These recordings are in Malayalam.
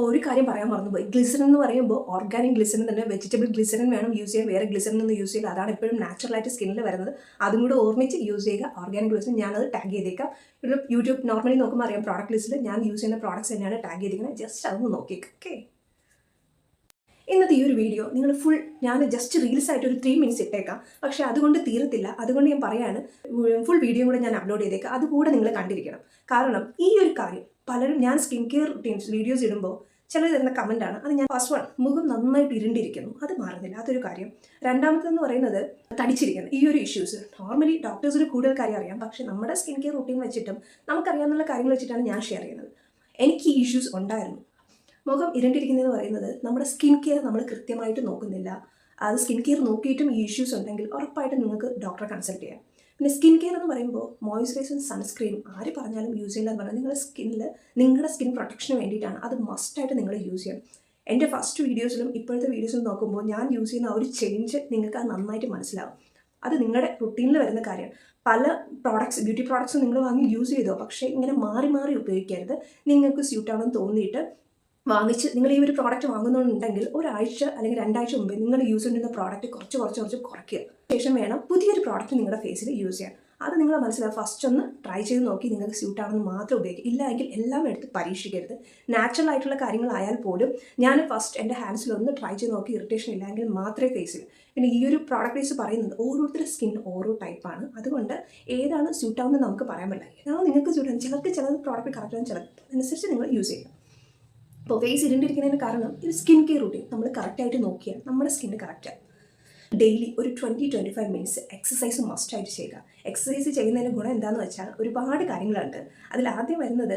ഒരു കാര്യം പറയാൻ മറന്നുപോയി. ഗ്ലിസറിൻ എന്ന് പറയുമ്പോൾ ഓർഗാനിക് ഗ്ലിസറിൻ തന്നെ, വെജിറ്റബിൾ ഗ്ലിസറിൻ വേണം യൂസ് ചെയ്യാൻ, വേറെ ഗ്ലിസറിൻ ഒന്നും യൂസ് ചെയ്യില്ല. അതാണ് എപ്പോഴും നാച്ചുറലായിട്ട് സ്കിന്നിൽ വരുന്നത്. അതും കൂടെ ഓർമ്മിച്ച് യൂസ് ചെയ്യുക. ഓർഗാനിക് ഗ്ലിസറിൻ ഞാനത് ടാഗ് ചെയ്തേക്കാം. ഒരു യൂട്യൂബ് നോർമലി നോക്കുമ്പോൾ അറിയാം, പ്രോഡക്റ്റ് ലിസ്റ്റിൽ ഞാൻ യൂസ് ചെയ്യുന്ന പ്രോഡക്ട്സ് തന്നെയാണ് ടാഗ് ചെയ്തിരിക്കുന്നത്. ജസ്റ്റ് അതൊന്ന് നോക്കിയേക്കാം. ഓക്കെ, ഇന്നത്തെ ഈ ഒരു വീഡിയോ നിങ്ങൾ ഞാൻ ജസ്റ്റ് റീൽസ് ആയിട്ട് ഒരു 3 മിനിറ്റ്സ് ഇട്ടേക്കാം. പക്ഷേ അതുകൊണ്ട് തീരത്തില്ല. അതുകൊണ്ട് ഞാൻ പറയാണ്, ഫുൾ വീഡിയോ കൂടെ ഞാൻ അപ്ലോഡ് ചെയ്തേക്കാം. അതുകൂടെ നിങ്ങൾ കണ്ടിരിക്കണം. കാരണം ഈ ഒരു കാര്യം പലരും, ഞാൻ സ്കിൻ കെയർ റൂട്ടീൻസ് വീഡിയോസ് ഇടുമ്പോൾ ചിലർ തരുന്ന കമൻറ്റാണ്. അത് ഞാൻ ഫസ്റ്റ് വൺ, മുഖം നന്നായിട്ട് ഇരുണ്ടിരിക്കുന്നു, അത് മാറുന്നില്ല, അതൊരു കാര്യം. രണ്ടാമത്തെന്ന് പറയുന്നത് തടിച്ചിരിക്കുന്നത്. ഈ ഒരു ഇഷ്യൂസ് നോർമലി ഡോക്ടേഴ്സിന് കൂടുതൽ കാര്യം അറിയാം. പക്ഷേ നമ്മുടെ സ്കിൻ കെയർ റൂട്ടീൻ വെച്ചിട്ടും നമുക്കറിയാവുന്ന കാര്യങ്ങൾ വെച്ചിട്ടാണ് ഞാൻ ഷെയർ ചെയ്യുന്നത്. എനിക്ക് ഈ ഇഷ്യൂസ് ഉണ്ടായിരുന്നു. മുഖം ഇരുണ്ടിരിക്കുന്നതെന്ന് പറയുന്നത് നമ്മുടെ സ്കിൻ കെയർ നമ്മൾ കൃത്യമായിട്ട് നോക്കുന്നില്ല. അത് സ്കിൻ കെയർ നോക്കിയിട്ടും ഈ ഇഷ്യൂസ് ഉണ്ടെങ്കിൽ ഉറപ്പായിട്ടും നിങ്ങൾക്ക് ഡോക്ടറെ കൺസൾട്ട് ചെയ്യാം. പിന്നെ സ്കിൻ കെയർ എന്ന് പറയുമ്പോൾ മോയ്സ്ചറൈസറും സൺസ്ക്രീനും ആര് പറഞ്ഞാലും യൂസ് ചെയ്യില്ല എന്ന് പറഞ്ഞാൽ നിങ്ങളുടെ സ്കിൻ പ്രൊട്ടക്ഷന് വേണ്ടിയിട്ടാണ്. അത് മസ്റ്റായിട്ട് നിങ്ങൾ യൂസ് ചെയ്യണം. എൻ്റെ ഫസ്റ്റ് വീഡിയോസിലും ഇപ്പോഴത്തെ വീഡിയോസിലും നോക്കുമ്പോൾ ഞാൻ യൂസ് ചെയ്യുന്ന ആ ഒരു ചേഞ്ച് നിങ്ങൾക്ക് അത് നന്നായിട്ട് മനസ്സിലാവും. അത് നിങ്ങളുടെ റുട്ടീനിൽ വരുന്ന കാര്യമാണ്. പല ബ്യൂട്ടി പ്രോഡക്ട്സ് നിങ്ങൾ വാങ്ങി യൂസ് ചെയ്തോ, പക്ഷേ ഇങ്ങനെ മാറി മാറി ഉപയോഗിക്കരുത്. നിങ്ങൾക്ക് സ്യൂട്ടാണെന്ന് തോന്നിയിട്ട് വാങ്ങിച്ച് നിങ്ങൾ ഈ ഒരു പ്രോഡക്റ്റ് വാങ്ങുന്നുണ്ടെങ്കിൽ ഒരാഴ്ച അല്ലെങ്കിൽ 2 ആഴ്ച മുമ്പേ നിങ്ങൾ യൂസ് ചെയ്യുന്ന പ്രോഡക്റ്റ് കുറച്ച് കുറയ്ക്കുക. ശേഷം വേണം പുതിയൊരു പ്രോഡക്റ്റ് നിങ്ങളുടെ ഫേസിൽ യൂസ് ചെയ്യാൻ. അത് നിങ്ങൾ മനസ്സിലാവും. ഫസ്റ്റ് ഒന്ന് ട്രൈ ചെയ്ത് നോക്കി നിങ്ങൾക്ക് സ്യൂട്ടാണെന്ന് മാത്രം ഉപയോഗിക്കുക. ഇല്ല എങ്കിൽ എല്ലാം എടുത്ത് പരീക്ഷിക്കരുത്. നാച്ചുറൽ ആയിട്ടുള്ള കാര്യങ്ങളായാൽ പോലും ഞാൻ ഫസ്റ്റ് എൻ്റെ ഹാൻഡ്സിലൊന്ന് ട്രൈ ചെയ്ത് നോക്കി, ഇറിറ്റേഷൻ ഇല്ലെങ്കിൽ മാത്രമേ ഫേസിൽ. പിന്നെ ഈ ഒരു പ്രോഡക്റ്റ് ബേസ് പറയുന്നത് ഓരോരുത്തരുടെ സ്കിൻ ഓരോ ടൈപ്പാണ്. അതുകൊണ്ട് ഏതാണ് സ്യൂട്ടാവുന്നത് നമുക്ക് പറയാൻ പറ്റില്ല. ഏതാണ് നിങ്ങൾക്ക് സ്യൂട്ടാകും. ചിലർക്ക് ചിലത് പ്രോഡക്റ്റ് കറക്റ്റാണ്, ചിലർക്ക് അനുസരിച്ച് നിങ്ങൾ യൂസ് ചെയ്യുക. ഇപ്പോൾ ഫേസ് ഇരുണ്ടിരിക്കുന്നതിന് കാരണം ഒരു സ്കിൻ കെയർ റൂട്ടീൻ നമ്മൾ കറക്റ്റായിട്ട് നോക്കിയാൽ നമ്മുടെ സ്കിന്ന് കറക്റ്റാണ്. ഡെയിലി ഒരു 20-25 മിനിറ്റ്സ് എക്സസൈസ് മസ്റ്റായിട്ട് ചെയ്യുക. എക്സസൈസ് ചെയ്യുന്നതിന് ഗുണം എന്താണെന്ന് വെച്ചാൽ ഒരുപാട് കാര്യങ്ങളുണ്ട്. അതിൽ ആദ്യം വരുന്നത്,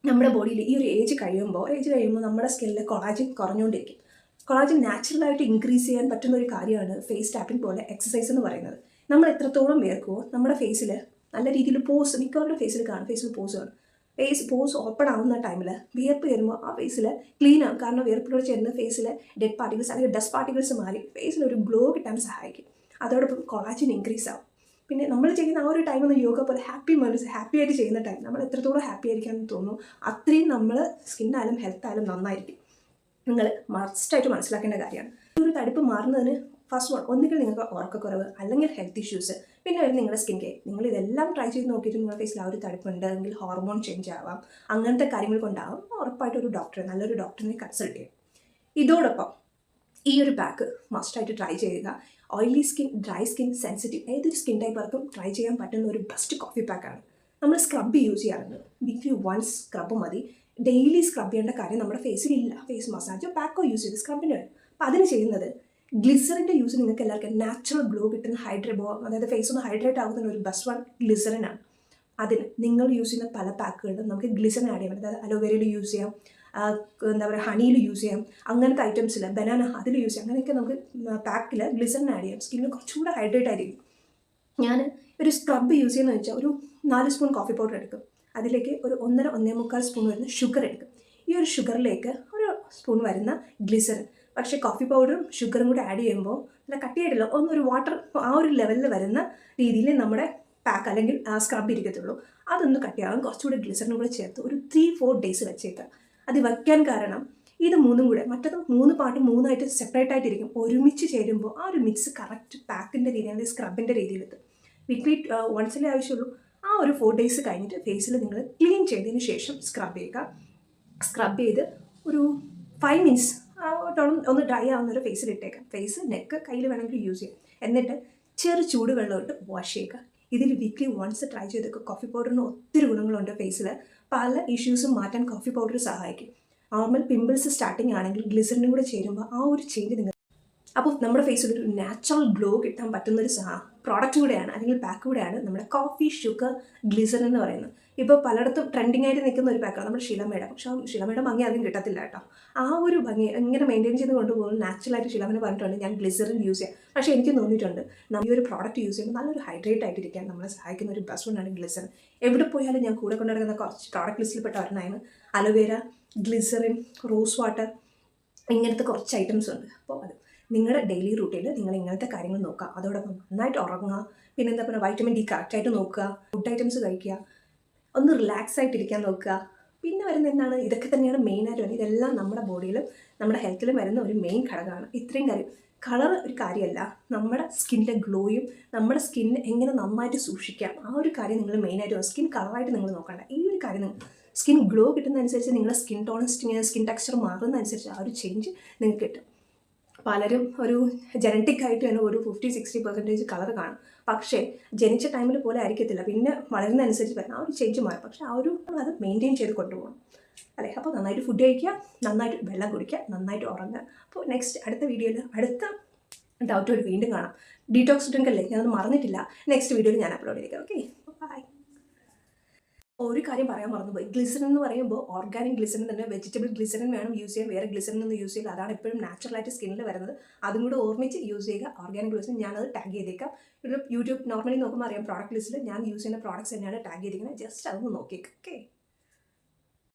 നമ്മുടെ ബോഡിയിൽ ഈ ഒരു ഏജ് കഴിയുമ്പോൾ നമ്മുടെ സ്കിന്നിൽ കൊളാജൻ കുറഞ്ഞുകൊണ്ടിരിക്കും. കൊളാജൻ നാച്ചുറലായിട്ട് ഇൻക്രീസ് ചെയ്യാൻ പറ്റുന്ന ഒരു കാര്യമാണ് ഫേസ് ടാപ്പിംഗ് പോലെ എക്സസൈസ് എന്ന് പറയുന്നത്. നമ്മൾ എത്രത്തോളം വേർക്കുമോ നമ്മുടെ ഫേസിൽ നല്ല രീതിയിൽ പോസ്, മിക്കവരുടെ ഫേസിൽ പോസ് കാണും. പോസ് ഓപ്പൺ ആവുന്ന ടൈമിൽ വിയർപ്പ് വരുമ്പോൾ ആ ഫേസിൽ ക്ലീൻ ആകും. കാരണം വിയർപ്പിലൂടെ ചേർന്ന് ഫേസിലെ ഡെഡ് പാർട്ടിക്കിൾസ് അല്ലെങ്കിൽ ഡസ്റ്റ് പാർട്ടിക്കിൾസ് മാറി ഫേസിൽ ഒരു ഗ്ലോ കിട്ടാൻ സഹായിക്കും. അതോടൊപ്പം കൊളാജൻ ഇൻക്രീസ് ആവും. പിന്നെ നമ്മൾ ചെയ്യുന്ന ആ ഒരു ടൈം ഒന്ന് യോഗ പോലെ ഹാപ്പി ആയിട്ട് ചെയ്യുന്ന ടൈം നമ്മൾ എത്രത്തോളം ഹാപ്പി ആയിരിക്കാമെന്ന് തോന്നുന്നു, അത്രയും നമ്മൾ സ്കിന്നായാലും ഹെൽത്തായാലും നന്നായിരിക്കും. നിങ്ങൾ മസ്റ്റായിട്ട് മനസ്സിലാക്കേണ്ട കാര്യമാണ്. ഈ ഒരു തടിപ്പ് മാറുന്നതിന് ഫസ്റ്റ് ഒന്നുകിൽ നിങ്ങൾക്ക് ഉറക്കക്കുറവ്, അല്ലെങ്കിൽ ഹെൽത്ത് ഇഷ്യൂസ്, പിന്നെ വരും നിങ്ങളുടെ സ്കിൻ കെയർ. നിങ്ങൾ ഇതെല്ലാം ട്രൈ ചെയ്ത് നോക്കിയിട്ട് നിങ്ങളുടെ ഫേസിൽ ആ ഒരു തടിപ്പുണ്ട് എങ്കിൽ ഹോർമോൺ ചേഞ്ച് ആവാം, അങ്ങനത്തെ കാര്യങ്ങൾ കൊണ്ടാവും. ഉറപ്പായിട്ട് ഒരു നല്ലൊരു ഡോക്ടറിനെ കൺസൾട്ട് ചെയ്യും. ഇതോടൊപ്പം ഈ ഒരു പാക്ക് മസ്റ്റായിട്ട് ട്രൈ ചെയ്യുക. Oily skin, dry skin, sensitive ഏതൊരു സ്കിൻ ടൈപ്പർക്കും ട്രൈ ചെയ്യാൻ പറ്റുന്ന ഒരു ബെസ്റ്റ് കോഫി പാക്കാണ്. നമ്മൾ സ്ക്രബ് യൂസ് ചെയ്യാറുണ്ട്. വീക്ക്ലി വൺസ് സ്ക്രബ് മതി. ഡെയിലി സ്ക്രബ് ചെയ്യേണ്ട കാര്യം നമ്മുടെ ഫേസിലില്ല. ഫേസ് മസാജോ പാക്കോ യൂസ് ചെയ്ത് സ്ക്രബിന് വരും. അപ്പോൾ അതിന് ചെയ്യുന്നത് ഗ്ലിസറിൻ്റെ യൂസ് നിങ്ങൾക്ക് എല്ലാവർക്കും നാച്ചുറൽ ഗ്ലോ കിട്ടുന്ന അതായത് ഫേസ് ഒന്ന് ഹൈഡ്രേറ്റ് ആകുന്ന ഒരു ബെസ്റ്റ് വൺ ഗ്ലിസറിനാണ്. അതിന് നിങ്ങൾ യൂസ് ചെയ്യുന്ന പല പാക്കുകളിലും നമുക്ക് ഗ്ലിസറിൻ ആഡ് ചെയ്യാം. അതായത് അലോവേരയിൽ യൂസ് ചെയ്യാം, ഹണിയിൽ യൂസ് ചെയ്യാം, അങ്ങനത്തെ ഐറ്റംസിൽ ബനാന അതിൽ യൂസ് ചെയ്യാം. അങ്ങനെയൊക്കെ നമുക്ക് പാക്കിൽ ഗ്ലിസറിൻ ആഡ് ചെയ്യാം. സ്കിന്നിന് കുറച്ചുകൂടെ ഹൈഡ്രേറ്റ് ആയിരിക്കും. ഞാൻ ഒരു സ്ക്രബ് യൂസ് ചെയ്യുന്നത് വെച്ചാൽ ഒരു 4 സ്പൂൺ കോഫി പൗഡർ എടുക്കും. അതിലേക്ക് ഒരു 1.5 സ്പൂൺ വരുന്ന ഷുഗർ എടുക്കും. ഈ ഒരു ഷുഗറിലേക്ക് ഒരു സ്പൂൺ വരുന്ന ഗ്ലിസറിൻ. പക്ഷേ കോഫി പൗഡറും ഷുഗറും കൂടി ആഡ് ചെയ്യുമ്പോൾ നല്ല കട്ടിയായിട്ടില്ല, ഒന്നൊരു വാട്ടർ ആ ഒരു ലെവലിൽ വരുന്ന രീതിയിൽ നമ്മുടെ പാക്ക് അല്ലെങ്കിൽ സ്ക്രബ് ഇരിക്കത്തുള്ളൂ. അതൊന്ന് കട്ടിയാകും. കുറച്ചുകൂടി ഗ്ലിസറിനും കൂടെ ചേർത്ത് ഒരു 3-4 ഡേയ്സ് വെച്ചേക്കാം. അത് വയ്ക്കാൻ കാരണം ഇത് മൂന്നും കൂടെ, മറ്റത് 3 പാർട്ട് 3ആയിട്ട് സെപ്പറേറ്റ് ആയിട്ടിരിക്കും. ഒരുമിച്ച് ചേരുമ്പോൾ ആ ഒരു മിക്സ് കറക്റ്റ് പാക്കിൻ്റെ രീതി അല്ലെങ്കിൽ സ്ക്രബിൻ്റെ രീതിയിലെത്തും. വീക്ക്ലി വൺസിലേ ആവശ്യമുള്ളൂ. ആ ഒരു 4 ഡേയ്സ് കഴിഞ്ഞിട്ട് ഫേസിൽ നിങ്ങൾ ക്ലീൻ ചെയ്തതിന് ശേഷം സ്ക്രബ് ചെയ്യുക. സ്ക്രബ് ചെയ്ത് ഒരു 5 മിനിറ്റ്സ് ഒന്ന് ഡ്രൈ ആവുന്നൊരു ഫേസിൽ ഇട്ടേക്കാം. ഫേസ്, നെക്ക്, കയ്യിൽ വേണമെങ്കിൽ യൂസ് ചെയ്യാം. എന്നിട്ട് ചൂടുവെള്ളം ഇട്ട് വാഷ് ചെയ്യുക. ഇതിൽ വീക്ക്ലി വൺസ് ട്രൈ ചെയ്തൊക്കെ. കോഫി പൗഡറിന് ഒത്തിരി ഗുണങ്ങളുണ്ട്. ഫേസിൽ പല ഇഷ്യൂസും മാറ്റാൻ കോഫി പൗഡർ സഹായിക്കും. നോർമൽ പിമ്പിൾസ് സ്റ്റാർട്ടിങ് ആണെങ്കിൽ ഗ്ലിസറിനും കൂടെ ചേരുമ്പോൾ ആ ഒരു ചേഞ്ച് നിങ്ങൾ, അപ്പോൾ നമ്മുടെ ഫേസിൽ ഒരു നാച്ചുറൽ ഗ്ലോ കിട്ടാൻ പറ്റുന്നൊരു പ്രോഡക്റ്റ് കൂടെയാണ് അല്ലെങ്കിൽ പാക്ക് കൂടെയാണ് നമ്മുടെ കോഫി ഷുഗർ ഗ്ലിസറിൻ എന്ന് പറയുന്നത്. ഇപ്പോൾ പലയിടത്തും ട്രെൻഡിങ് ആയിട്ട് നിൽക്കുന്ന ഒരു പാക്കാണ് നമ്മുടെ ഷിലമേഡ. പക്ഷേ ഷിലമേഡ ഭംഗി ആദ്യം കിട്ടത്തില്ല കേട്ടോ. ആ ഒരു ഭംഗി എങ്ങനെ മെയിൻറ്റെയിൻ ചെയ്ത് കൊണ്ടുപോകും നാച്ചുറലായിട്ട് ഷിലമേന പറഞ്ഞിട്ടുണ്ട് ഞാൻ ഗ്ലിസറിൻ യൂസ് ചെയ്യാം. പക്ഷേ എനിക്ക് തോന്നിയിട്ടുണ്ട് ഈ ഒരു പ്രോഡക്റ്റ് യൂസ് ചെയ്യുമ്പോൾ നല്ലൊരു ഹൈഡ്രേറ്റ് ആയിട്ടിരിക്കാൻ നമ്മളെ സഹായിക്കുന്ന ഒരു ബെസ്റ്റ് വണ്ണാണ് ഗ്ലിസറിൻ. എവിടെ പോയാലും ഞാൻ കൂടെ കൊണ്ടുനടക്കുന്ന കുറച്ച് പ്രോഡക്റ്റ് ലിസ്റ്റിൽപ്പെട്ട ഒരെണ്ണമാണ് അലോവേര, ഗ്ലിസറിൻ, റോസ് വാട്ടർ, ഇങ്ങനത്തെ കുറച്ച് ഐറ്റംസ് ഉണ്ട്. അപ്പോൾ അത് നിങ്ങളുടെ ഡെയിലി റൂട്ടീനിൽ നിങ്ങൾ ഇങ്ങനത്തെ കാര്യങ്ങൾ നോക്കുക. അതോടൊപ്പം നന്നായിട്ട് ഉറങ്ങുക. പിന്നെ പറയുക, വൈറ്റമിൻ ഡി കറക്റ്റായിട്ട് നോക്കുക. ഫുഡ് ഐറ്റംസ് കഴിക്കുക. ഒന്ന് റിലാക്സ് ആയിട്ടിരിക്കാൻ നോക്കുക. പിന്നെ വരുന്ന എന്താണ്, ഇതൊക്കെ തന്നെയാണ് മെയിനായിട്ട് വരുന്നത്. ഇതെല്ലാം നമ്മുടെ ബോഡിയിലും നമ്മുടെ ഹെൽത്തിലും വരുന്ന ഒരു മെയിൻ ഘടകമാണ്. ഇത്രയും കാര്യം, കളർ ഒരു കാര്യമല്ല, നമ്മുടെ സ്കിന്നിൻ്റെ ഗ്ലോയും നമ്മുടെ സ്കിന്ന് എങ്ങനെ നന്നായിട്ട് സൂക്ഷിക്കാം, ആ ഒരു കാര്യം നിങ്ങൾ മെയിനായിട്ട് സ്കിൻ കളറായിട്ട് നിങ്ങൾ നോക്കണ്ട. ഈ ഒരു കാര്യം നിങ്ങൾ സ്കിൻ ഗ്ലോ കിട്ടുന്നതനുസരിച്ച് നിങ്ങളുടെ സ്കിൻ ടോണസ്റ്റ് സ്കിൻ ടെക്സ്ചർ മാറുന്നതനുസരിച്ച് ആ ഒരു ചേഞ്ച് നിങ്ങൾക്ക് കിട്ടും. പലരും ഒരു ജനറ്റിക് ആയിട്ട് തന്നെ ഒരു 50-60% കളർ കാണും. പക്ഷേ ജനിച്ച ടൈമിൽ പോലെ ആയിരിക്കത്തില്ല, പിന്നെ വളരുന്നതനുസരിച്ച് വരുന്ന ആ ഒരു ചേഞ്ച് മാറും. പക്ഷേ ആ ഒരു അത് മെയിൻറ്റെയിൻ ചെയ്ത് കൊണ്ടുപോകണം അല്ലേ. അപ്പോൾ നന്നായിട്ട് ഫുഡ് കഴിക്കുക, നന്നായിട്ട് വെള്ളം കുടിക്കുക, നന്നായിട്ട് ഉറങ്ങുക. അപ്പോൾ അടുത്ത വീഡിയോയിൽ അടുത്ത ഡൗട്ടോട് വീണ്ടും കാണാം. ഡീറ്റോക്സ് ഡ്രിങ്ക് അല്ലേ, ഞാനത് മറന്നിട്ടില്ല. നെക്സ്റ്റ് വീഡിയോയിൽ ഞാൻ അപ്ലോഡ് ചെയ്തേക്കാം. Okay, bye. ഒരു കാര്യം പറയാൻ മറന്നുപോയി. ഗ്ലിസറിൻ എന്ന് പറയുമ്പോൾ ഓർഗാനിക് ഗ്ലിസറിൻ തന്നെ, വെജിറ്റബിൾ ഗ്ലിസറിൻ വേണം യൂസ് ചെയ്യാൻ, വേറെ ഗ്ലിസറിൻ ഒന്നും യൂസ് ചെയ്യില്ല. അതാണ് എപ്പോഴും നാച്ചുറലായിട്ട് സ്കിന്നിൽ വരുന്നത്. അതും കൂടെ ഓർമ്മിച്ച് യൂസ് ചെയ്യുക. ഓർഗാനിക് ഗ്ലിസറിൻ ഞാനത് ടാഗ് ചെയ്തേക്കാം. ഒരു യൂട്യൂബ് നോർമലി നോക്കുമ്പോൾ അറിയാം, പ്രോഡക്റ്റ് ലിസ്റ്റിൽ ഞാൻ യൂസ് ചെയ്യുന്ന പ്രോഡക്റ്റ്സ് തന്നെയാണ് ടാഗ് ചെയ്തിരിക്കുന്നത്. ജസ്റ്റ് അതൊന്ന് നോക്കിയേക്കാം. ഓക്കെ.